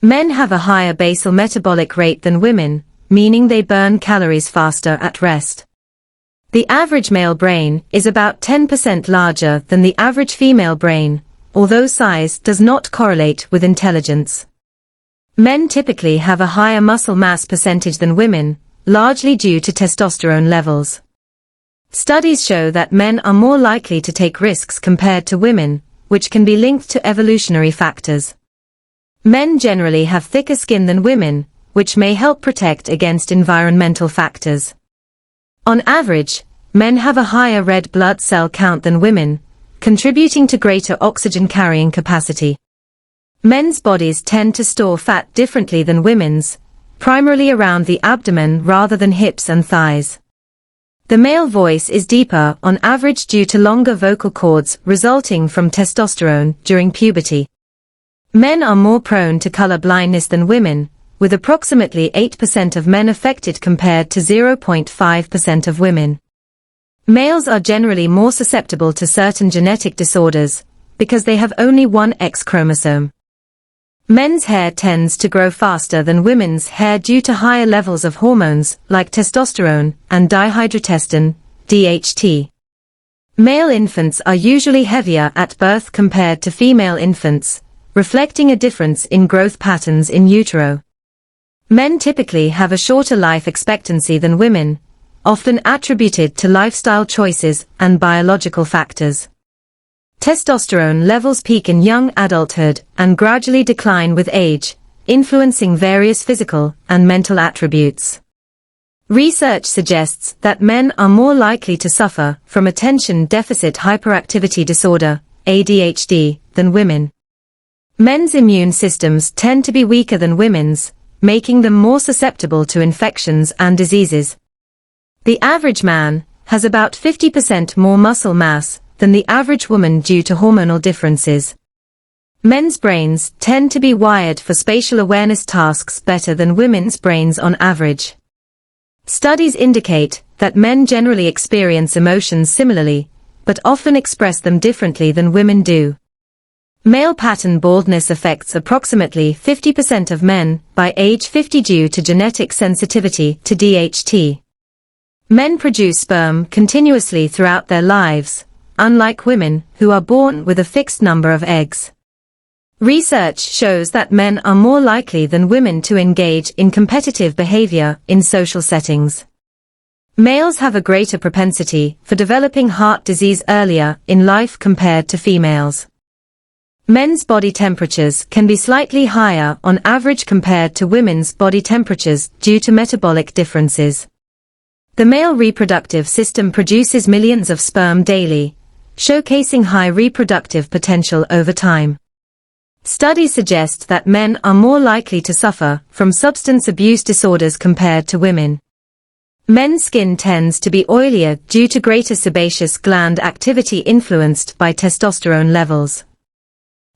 Men have a higher basal metabolic rate than women, meaning they burn calories faster at rest. The average male brain is about 10% larger than the average female brain, although size does not correlate with intelligence. Men typically have a higher muscle mass percentage than women, largely due to testosterone levels. Studies show that men are more likely to take risks compared to women, which can be linked to evolutionary factors. Men generally have thicker skin than women, which may help protect against environmental factors. On average, men have a higher red blood cell count than women, contributing to greater oxygen carrying capacity. Men's bodies tend to store fat differently than women's, primarily around the abdomen rather than hips and thighs. The male voice is deeper on average due to longer vocal cords resulting from testosterone during puberty. Men are more prone to color blindness than women, with approximately 8% of men affected compared to 0.5% of women. Males are generally more susceptible to certain genetic disorders, because they have only one X chromosome. Men's hair tends to grow faster than women's hair due to higher levels of hormones like testosterone and dihydrotestosterone, DHT. Male infants are usually heavier at birth compared to female infants, reflecting a difference in growth patterns in utero. Men typically have a shorter life expectancy than women, often attributed to lifestyle choices and biological factors. Testosterone levels peak in young adulthood and gradually decline with age, influencing various physical and mental attributes. Research suggests that men are more likely to suffer from attention deficit hyperactivity disorder, ADHD, than women. Men's immune systems tend to be weaker than women's, making them more susceptible to infections and diseases. The average man has about 50% more muscle mass than the average woman due to hormonal differences. Men's brains tend to be wired for spatial awareness tasks better than women's brains on average. Studies indicate that men generally experience emotions similarly, but often express them differently than women do. Male pattern baldness affects approximately 50% of men by age 50 due to genetic sensitivity to DHT. Men produce sperm continuously throughout their lives, unlike women who are born with a fixed number of eggs. Research shows that men are more likely than women to engage in competitive behavior in social settings. Males have a greater propensity for developing heart disease earlier in life compared to females. Men's body temperatures can be slightly higher on average compared to women's body temperatures due to metabolic differences. The male reproductive system produces millions of sperm daily, showcasing high reproductive potential over time. Studies suggest that men are more likely to suffer from substance abuse disorders compared to women. Men's skin tends to be oilier due to greater sebaceous gland activity influenced by testosterone levels.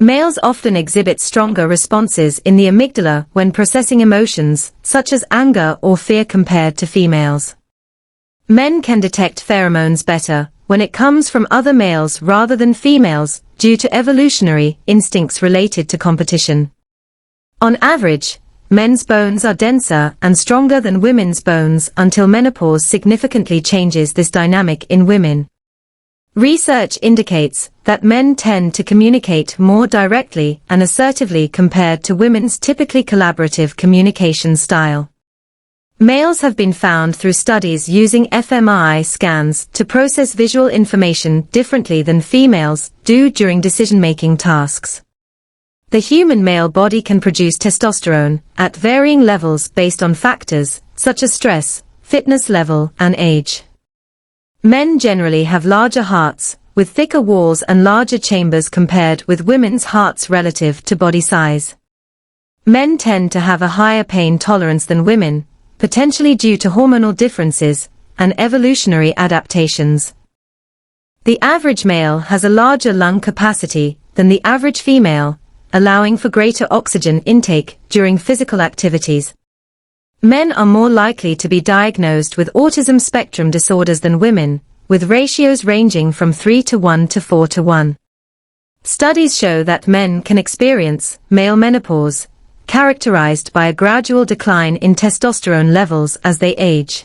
Males often exhibit stronger responses in the amygdala when processing emotions, such as anger or fear compared to females. Men can detect pheromones better when it comes from other males rather than females due to evolutionary instincts related to competition. On average, men's bones are denser and stronger than women's bones until menopause significantly changes this dynamic in women. Research indicates that men tend to communicate more directly and assertively compared to women's typically collaborative communication style. Males have been found through studies using fMRI scans to process visual information differently than females do during decision-making tasks. The human male body can produce testosterone at varying levels based on factors such as stress, fitness level, and age. Men generally have larger hearts, with thicker walls and larger chambers compared with women's hearts relative to body size. Men tend to have a higher pain tolerance than women, potentially due to hormonal differences and evolutionary adaptations. The average male has a larger lung capacity than the average female, allowing for greater oxygen intake during physical activities. Men are more likely to be diagnosed with autism spectrum disorders than women, with ratios ranging from 3:1 to 4:1. Studies show that men can experience male menopause, characterized by a gradual decline in testosterone levels as they age.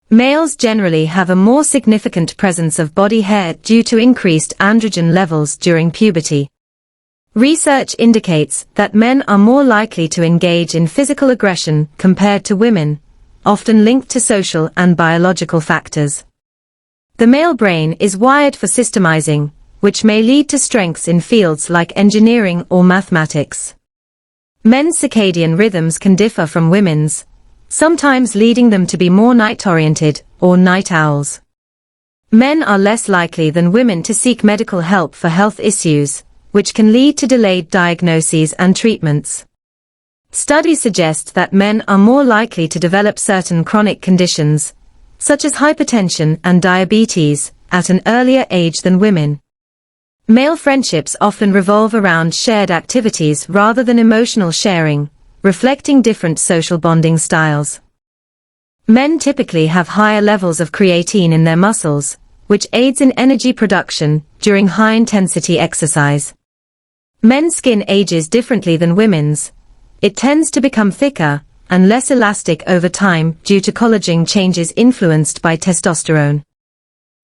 Males generally have a more significant presence of body hair due to increased androgen levels during puberty. Research indicates that men are more likely to engage in physical aggression compared to women, often linked to social and biological factors. The male brain is wired for systemizing, which may lead to strengths in fields like engineering or mathematics. Men's circadian rhythms can differ from women's, sometimes leading them to be more night-oriented or night owls. Men are less likely than women to seek medical help for health issues, which can lead to delayed diagnoses and treatments. Studies suggest that men are more likely to develop certain chronic conditions, such as hypertension and diabetes, at an earlier age than women. Male friendships often revolve around shared activities rather than emotional sharing, reflecting different social bonding styles. Men typically have higher levels of creatine in their muscles, which aids in energy production during high-intensity exercise. Men's skin ages differently than women's. It tends to become thicker and less elastic over time due to collagen changes influenced by testosterone.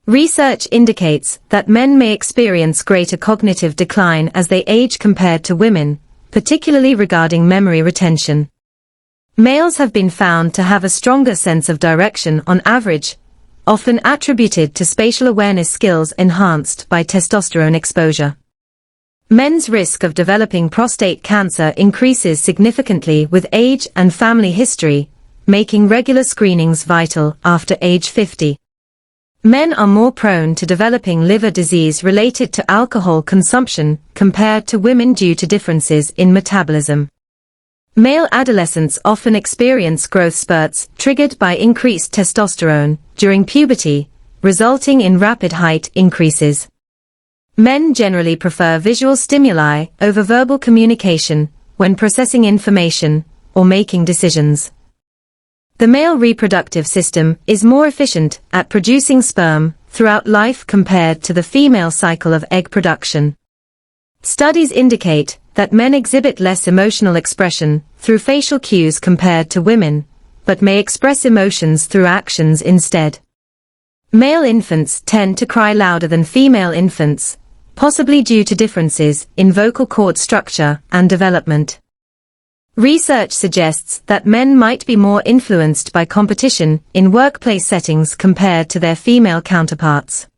Research indicates that men may experience greater cognitive decline as they age compared to women, particularly regarding memory retention. Males have been found to have a stronger sense of direction on average, often attributed to spatial awareness skills enhanced by testosterone exposure. Men's risk of developing prostate cancer increases significantly with age and family history, making regular screenings vital after age 50. Men are more prone to developing liver disease related to alcohol consumption compared to women due to differences in metabolism. Male adolescents often experience growth spurts triggered by increased testosterone during puberty, resulting in rapid height increases. Men generally prefer visual stimuli over verbal communication when processing information or making decisions. The male reproductive system is more efficient at producing sperm throughout life compared to the female cycle of egg production. Studies indicate that men exhibit less emotional expression through facial cues compared to women, but may express emotions through actions instead. Male infants tend to cry louder than female infants, possibly due to differences in vocal cord structure and development. Research suggests that men might be more influenced by competition in workplace settings compared to their female counterparts.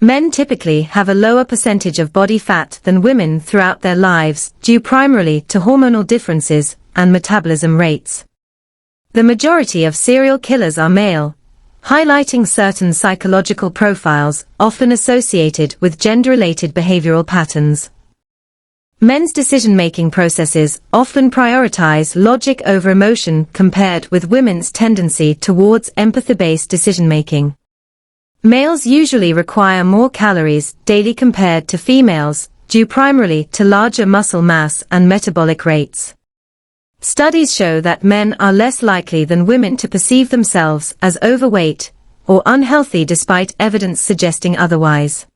Men typically have a lower percentage of body fat than women throughout their lives due primarily to hormonal differences and metabolism rates. The majority of serial killers are male, highlighting certain psychological profiles often associated with gender-related behavioral patterns. Men's decision-making processes often prioritize logic over emotion compared with women's tendency towards empathy-based decision-making. Males usually require more calories daily compared to females, due primarily to larger muscle mass and metabolic rates. Studies show that men are less likely than women to perceive themselves as overweight or unhealthy despite evidence suggesting otherwise.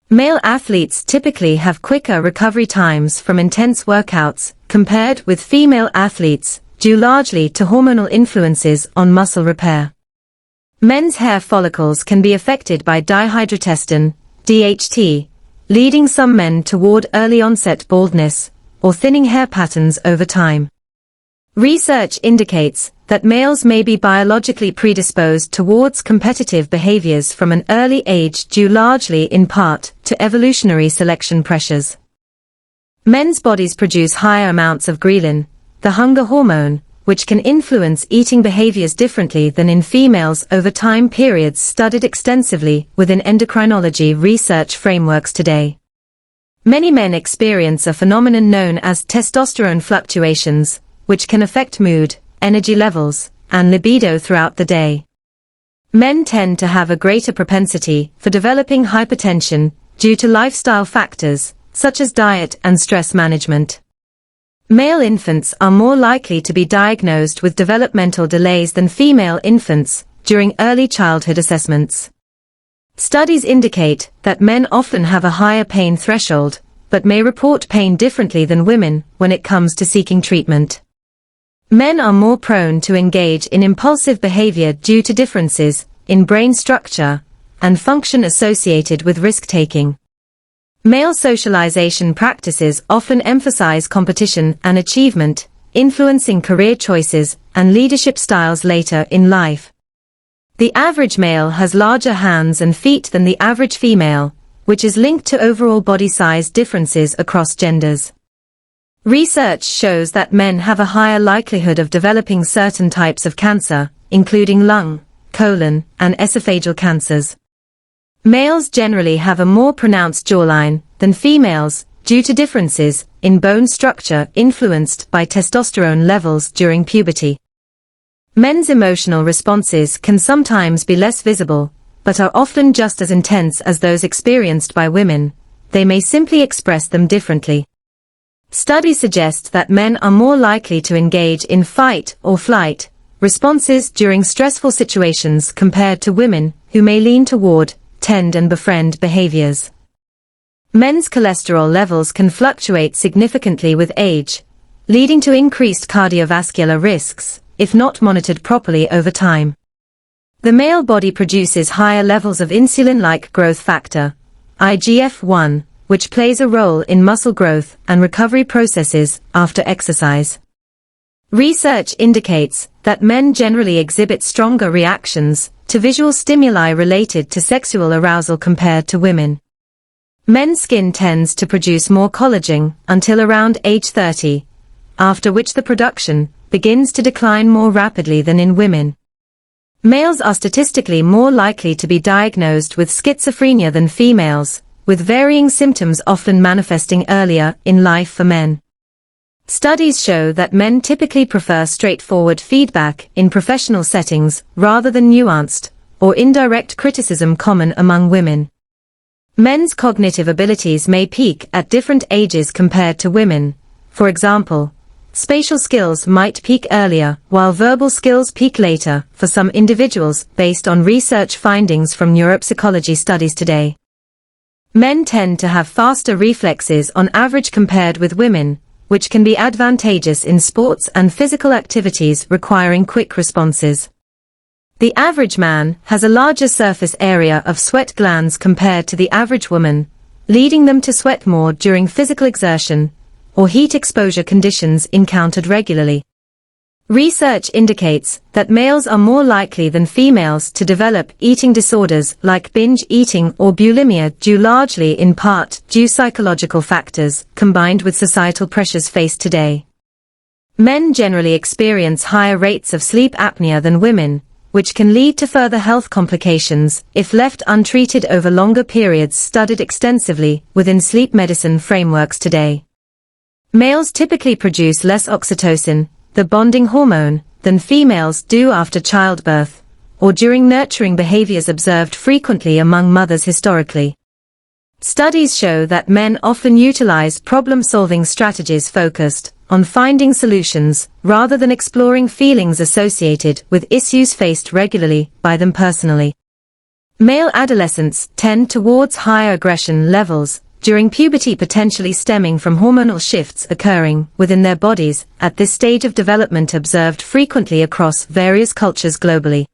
Male athletes typically have quicker recovery times from intense workouts compared with female athletes, due largely to hormonal influences on muscle repair. Men's hair follicles can be affected by dihydrotestosterone, DHT, leading some men toward early-onset baldness or thinning hair patterns over time. Research indicates that males may be biologically predisposed towards competitive behaviors from an early age due largely in part to evolutionary selection pressures. Men's bodies produce higher amounts of ghrelin, the hunger hormone, which can influence eating behaviors differently than in females over time periods studied extensively within endocrinology research frameworks today. Many men experience a phenomenon known as testosterone fluctuations, which can affect mood, energy levels, and libido throughout the day. Men tend to have a greater propensity for developing hypertension due to lifestyle factors, such as diet and stress management. Male infants are more likely to be diagnosed with developmental delays than female infants during early childhood assessments. Studies indicate that men often have a higher pain threshold, but may report pain differently than women when it comes to seeking treatment. Men are more prone to engage in impulsive behavior due to differences in brain structure and function associated with risk-taking. Male socialization practices often emphasize competition and achievement, influencing career choices and leadership styles later in life. The average male has larger hands and feet than the average female, which is linked to overall body size differences across genders. Research shows that men have a higher likelihood of developing certain types of cancer, including lung, colon, and esophageal cancers. Males generally have a more pronounced jawline than females due to differences in bone structure influenced by testosterone levels during puberty. Men's emotional responses can sometimes be less visible, but are often just as intense as those experienced by women. They may simply express them differently. Studies suggest that men are more likely to engage in fight or flight responses during stressful situations compared to women, who may lean toward tend and befriend behaviors. Men's cholesterol levels can fluctuate significantly with age, leading to increased cardiovascular risks if not monitored properly over time. The male body produces higher levels of insulin-like growth factor, IGF-1, which plays a role in muscle growth and recovery processes after exercise. Research indicates that men generally exhibit stronger reactions to visual stimuli related to sexual arousal compared to women. Men's skin tends to produce more collagen until around age 30, after which the production begins to decline more rapidly than in women. Males are statistically more likely to be diagnosed with schizophrenia than females, with varying symptoms often manifesting earlier in life for men. Studies show that men typically prefer straightforward feedback in professional settings rather than nuanced or indirect criticism common among women. Men's cognitive abilities may peak at different ages compared to women. For example, spatial skills might peak earlier, while verbal skills peak later for some individuals based on research findings from neuropsychology studies today. Men tend to have faster reflexes on average compared with women, which can be advantageous in sports and physical activities requiring quick responses. The average man has a larger surface area of sweat glands compared to the average woman, leading them to sweat more during physical exertion or heat exposure conditions encountered regularly. Research indicates that males are more likely than females to develop eating disorders like binge eating or bulimia, due largely in part to psychological factors combined with societal pressures faced today. Men generally experience higher rates of sleep apnea than women, which can lead to further health complications if left untreated over longer periods, studied extensively within sleep medicine frameworks today. Males typically produce less oxytocin, the bonding hormone, than females do after childbirth, or during nurturing behaviors observed frequently among mothers historically. Studies show that men often utilize problem-solving strategies focused on finding solutions rather than exploring feelings associated with issues faced regularly by them personally. Male adolescents tend towards higher aggression levels during puberty, potentially stemming from hormonal shifts occurring within their bodies at this stage of development, observed frequently across various cultures globally.